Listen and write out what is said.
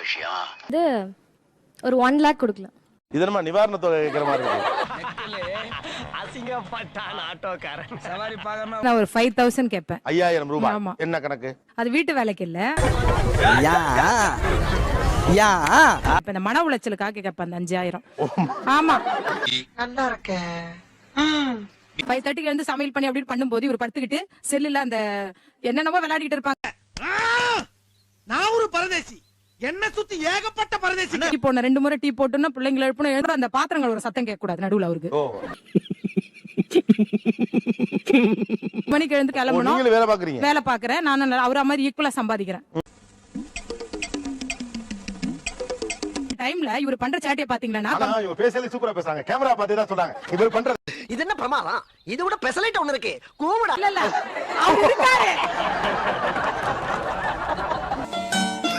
விஷயம்? இது ஒரு 1 lakh கொடுக்கலாம். இது நம்ம நிவாரண தொகை கேட்கிற மாதிரி இருக்கு. அசிங்கப்பட்டான் ஆட்டோக்காரன். சவாரி பார்க்கணும். நான் ஒரு 5000 கேட்பேன். 5000 ரூபாய். ஆமா. என்ன கணக்கு? அது வீட்டு வேலைக்கு இல்ல. இப்ப இந்த மன உளைச்சலுக்காக கேட்பேன் அந்த 5000. ஆமா. நல்லா இருக்க. 5:30க்கு வந்து சமையல் பண்ணி அப்படி பண்ணும்போது இவர் படுத்துக்கிட்டு செல்லுல அந்த என்னென்னமோ விளையாடிட்டு இருப்பாங்க. நான் ஒரு பரதேசி. என்ன சுத்தி ஏகப்பட்ட பரதேசி. டீ போடணும் 2 முறை டீ போட்டோம்னா பிள்ளைங்களை எழுப்பணும். எழுதுற அந்த பாத்திரங்கள் ஒரு சத்தம் கேட்க கூடாது நடுவுல அவருக்கு. ஓ. மணிக்கு எழுந்து கிளம்பணும். நீங்க வேலை பாக்குறீங்க? வேலை பாக்குறேன். நான் அவர மாதிரி ஈக்குவலா சம்பாதிக்கிறேன். டைம்ல இவர் பண்ற சேட்டிய பாத்தீங்களா? இவங்க பேசல சூப்பரா பேசுறாங்க. கேமரா பார்த்து தான் சொல்றாங்க. இவர் பண்ற இது என்ன பிரமாதம்? இது விட பெசலைட் ஒன்னு இருக்கு. கூவுடா. இல்ல அவர் இருக்காரு.